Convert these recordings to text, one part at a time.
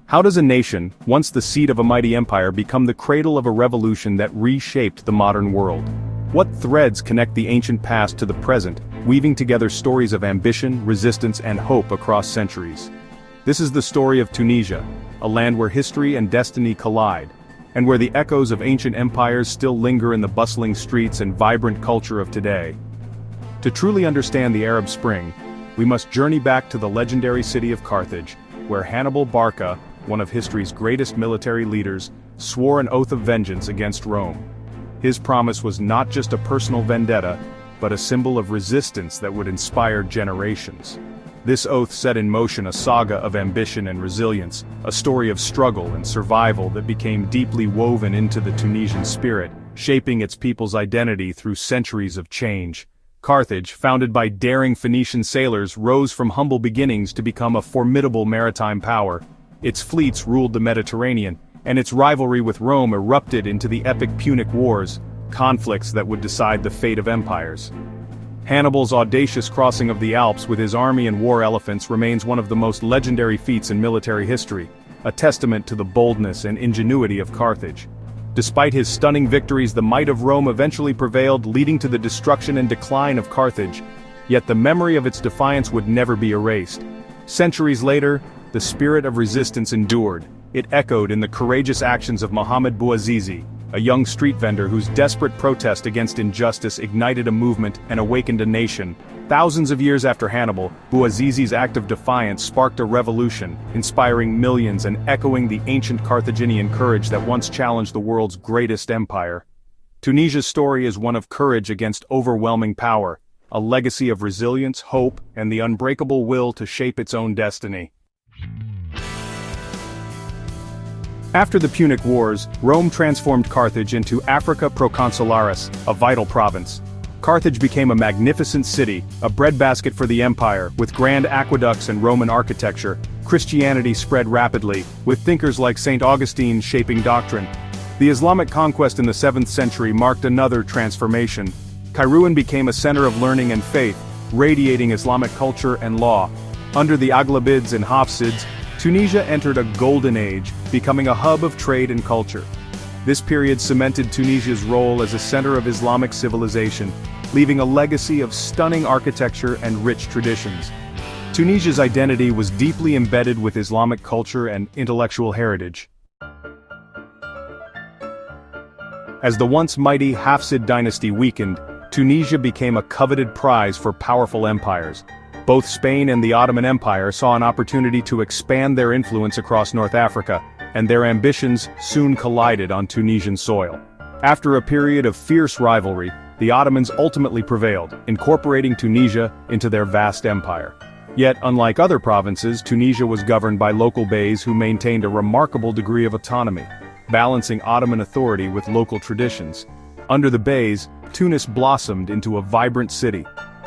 How does a nation, once the seat of a mighty empire, become the cradle of a revolution that reshaped the modern world? What threads connect the ancient past to the present, weaving together stories of ambition, resistance, and hope across centuries? This is the story of Tunisia, a land where history and destiny collide, and where the echoes of ancient empires still linger in the bustling streets and vibrant culture of today. To truly understand the Arab Spring, we must journey back to the legendary city of Carthage, where Hannibal Barca, one of history's greatest military leaders, swore an oath of vengeance against Rome. His promise was not just a personal vendetta, but a symbol of resistance that would inspire generations. This oath set in motion a saga of ambition and resilience, a story of struggle and survival that became deeply woven into the Tunisian spirit, shaping its people's identity through centuries of change. Carthage, founded by daring Phoenician sailors, rose from humble beginnings to become a formidable maritime power. Its fleets ruled the Mediterranean, and its rivalry with Rome erupted into the epic Punic Wars, conflicts that would decide the fate of empires. Hannibal's audacious crossing of the Alps with his army and war elephants remains one of the most legendary feats in military history, a testament to the boldness and ingenuity of Carthage. Despite his stunning victories, the might of Rome eventually prevailed, leading to the destruction and decline of Carthage. Yet the memory of its defiance would never be erased. Centuries later, the spirit of resistance endured. It echoed in the courageous actions of Mohammed Bouazizi, a young street vendor whose desperate protest against injustice ignited a movement and awakened a nation. Thousands of years after Hannibal, Bouazizi's act of defiance sparked a revolution, inspiring millions and echoing the ancient Carthaginian courage that once challenged the world's greatest empire. Tunisia's story is one of courage against overwhelming power, a legacy of resilience, hope, and the unbreakable will to shape its own destiny. After the Punic Wars, Rome transformed Carthage into Africa Proconsularis, a vital province. Carthage became a magnificent city, a breadbasket for the empire, with grand aqueducts and Roman architecture. Christianity spread rapidly, with thinkers like St. Augustine shaping doctrine. The Islamic conquest in the 7th century marked another transformation. Kairouan became a center of learning and faith, radiating Islamic culture and law. Under the Aghlabids and Hafsids, Tunisia entered a golden age, becoming a hub of trade and culture. This period cemented Tunisia's role as a center of Islamic civilization, leaving a legacy of stunning architecture and rich traditions. Tunisia's identity was deeply embedded with Islamic culture and intellectual heritage. As the once mighty Hafsid dynasty weakened, Tunisia became a coveted prize for powerful empires. Both Spain and the Ottoman Empire saw an opportunity to expand their influence across North Africa, and their ambitions soon collided on Tunisian soil. After a period of fierce rivalry, the Ottomans ultimately prevailed, incorporating Tunisia into their vast empire. Yet, unlike other provinces, Tunisia was governed by local beys who maintained a remarkable degree of autonomy, balancing Ottoman authority with local traditions. Under the beys, Tunis blossomed into a vibrant city.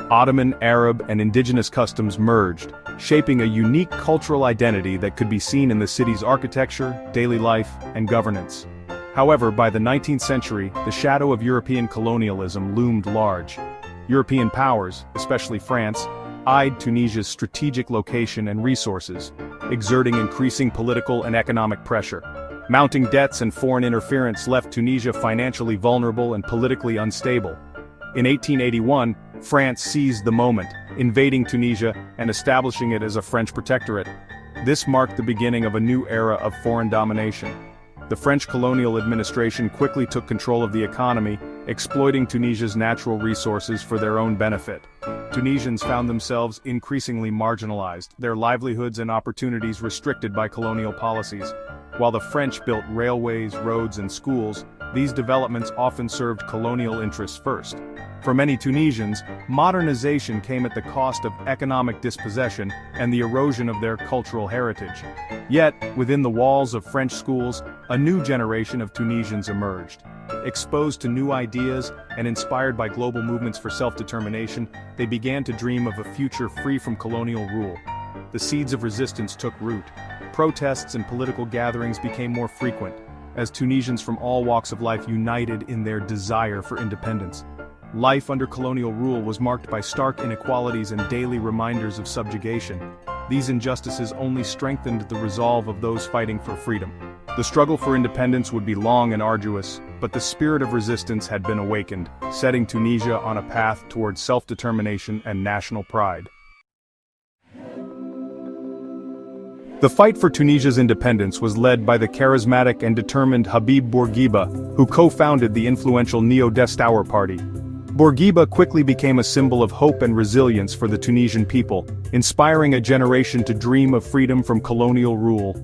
Ottoman, Arab, and indigenous customs merged, shaping a unique cultural identity that could be seen in the city's architecture, daily life, and governance. However, by the 19th century, the shadow of European colonialism loomed large. European powers, especially France, eyed Tunisia's strategic location and resources, exerting increasing political and economic pressure. Mounting debts and foreign interference left Tunisia financially vulnerable and politically unstable. In 1881, France seized the moment, invading Tunisia and establishing it as a French protectorate. This marked the beginning of a new era of foreign domination. The French colonial administration quickly took control of the economy, exploiting Tunisia's natural resources for their own benefit. Tunisians found themselves increasingly marginalized, their livelihoods and opportunities restricted by colonial policies. While the French built railways, roads, and schools, these developments often served colonial interests first. For many Tunisians, modernization came at the cost of economic dispossession and the erosion of their cultural heritage. Yet, within the walls of French schools, a new generation of Tunisians emerged. Exposed to new ideas and inspired by global movements for self-determination, they began to dream of a future free from colonial rule. The seeds of resistance took root. Protests and political gatherings became more frequent, as Tunisians from all walks of life united in their desire for independence. Life under colonial rule was marked by stark inequalities and daily reminders of subjugation. these injustices only strengthened the resolve of those fighting for freedom. The struggle for independence would be long and arduous, but the spirit of resistance had been awakened, setting Tunisia on a path towards self-determination and national pride. The fight for Tunisia's independence was led by the charismatic and determined Habib Bourguiba, who co-founded the influential Neo-Destour party. Bourguiba quickly became a symbol of hope and resilience for the Tunisian people, inspiring a generation to dream of freedom from colonial rule.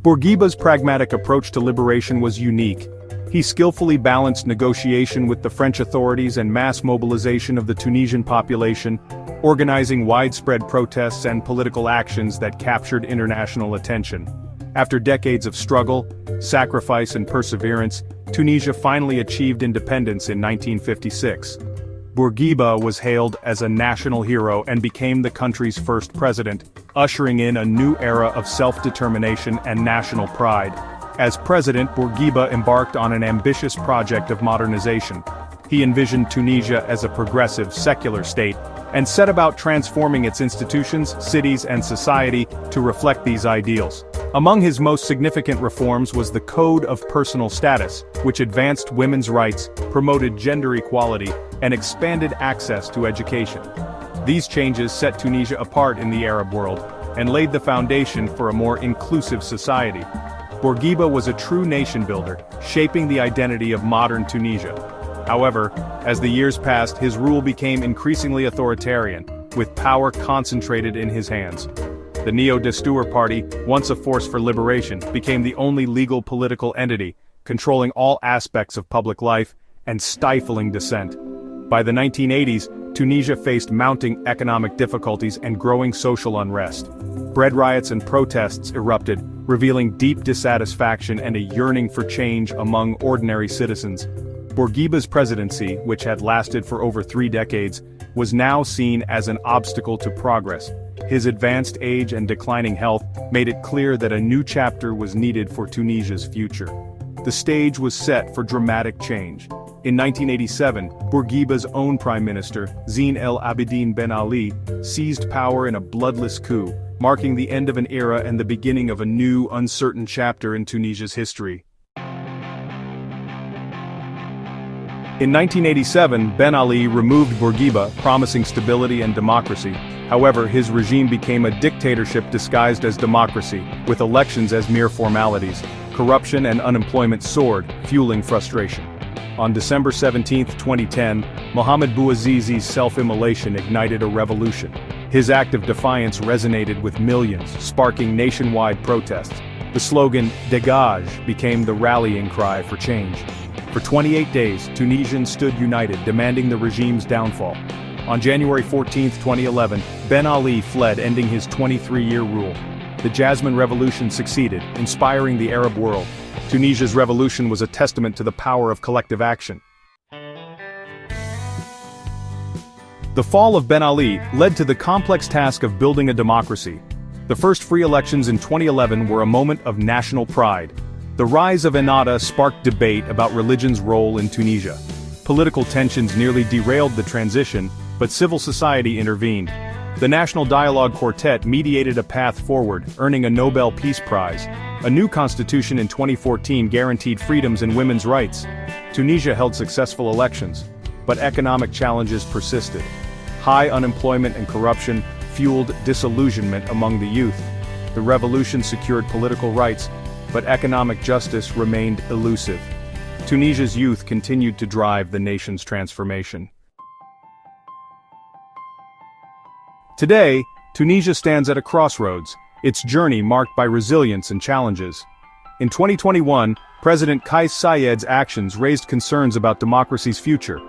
Bourguiba's pragmatic approach to liberation was unique. He skillfully balanced negotiation with the French authorities and mass mobilization of the Tunisian population, organizing widespread protests and political actions that captured international attention. After decades of struggle, sacrifice and perseverance, Tunisia finally achieved independence in 1956. Bourguiba was hailed as a national hero and became the country's first president, ushering in a new era of self-determination and national pride. As president, Bourguiba embarked on an ambitious project of modernization. He envisioned Tunisia as a progressive, secular state, and set about transforming its institutions, cities, and society to reflect these ideals. Among his most significant reforms was the Code of Personal Status, which advanced women's rights, promoted gender equality, and expanded access to education. These changes set Tunisia apart in the Arab world, and laid the foundation for a more inclusive society. Bourguiba was a true nation-builder, shaping the identity of modern Tunisia. However, as the years passed, his rule became increasingly authoritarian, with power concentrated in his hands. The Neo-Destour party, once a force for liberation, became the only legal political entity, controlling all aspects of public life and stifling dissent. By the 1980s, Tunisia faced mounting economic difficulties and growing social unrest. Bread riots and protests erupted, revealing deep dissatisfaction and a yearning for change among ordinary citizens. Bourguiba's presidency, which had lasted for over 3 decades, was now seen as an obstacle to progress. His advanced age and declining health made it clear that a new chapter was needed for Tunisia's future. The stage was set for dramatic change. In 1987, Bourguiba's own prime minister, Zine El Abidine Ben Ali, seized power in a bloodless coup, marking the end of an era and the beginning of a new, uncertain chapter in Tunisia's history. In 1987, Ben Ali removed Bourguiba, promising stability and democracy. However, his regime became a dictatorship disguised as democracy, with elections as mere formalities. Corruption and unemployment soared, fueling frustration. On December 17, 2010, Mohamed Bouazizi's self-immolation ignited a revolution. His act of defiance resonated with millions, sparking nationwide protests. The slogan, "Dégage," became the rallying cry for change. For 28 days, Tunisians stood united, demanding the regime's downfall. On January 14, 2011, Ben Ali fled, ending his 23-year rule. The Jasmine Revolution succeeded, inspiring the Arab world. Tunisia's revolution was a testament to the power of collective action. The fall of Ben Ali led to the complex task of building a democracy. The first free elections in 2011 were a moment of national pride. The rise of Ennahda sparked debate about religion's role in Tunisia. Political tensions nearly derailed the transition, but civil society intervened. The National Dialogue Quartet mediated a path forward, earning a Nobel Peace Prize. A new constitution in 2014 guaranteed freedoms and women's rights. Tunisia held successful elections, but economic challenges persisted. High unemployment and corruption fueled disillusionment among the youth. The revolution secured political rights, but economic justice remained elusive. Tunisia's youth continued to drive the nation's transformation. Today, Tunisia stands at a crossroads, its journey marked by resilience and challenges. In 2021, President Kais Saied's actions raised concerns about democracy's future.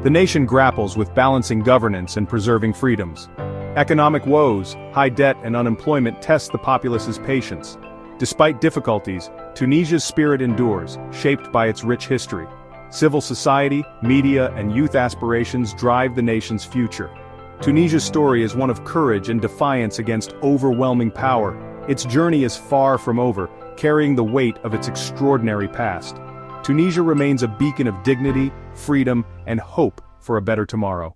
The nation grapples with balancing governance and preserving freedoms. Economic woes, high debt and unemployment test the populace's patience. Despite difficulties, Tunisia's spirit endures, shaped by its rich history. Civil society, media, and youth aspirations drive the nation's future. Tunisia's story is one of courage and defiance against overwhelming power. Its journey is far from over, carrying the weight of its extraordinary past. Tunisia remains a beacon of dignity, freedom, and hope for a better tomorrow.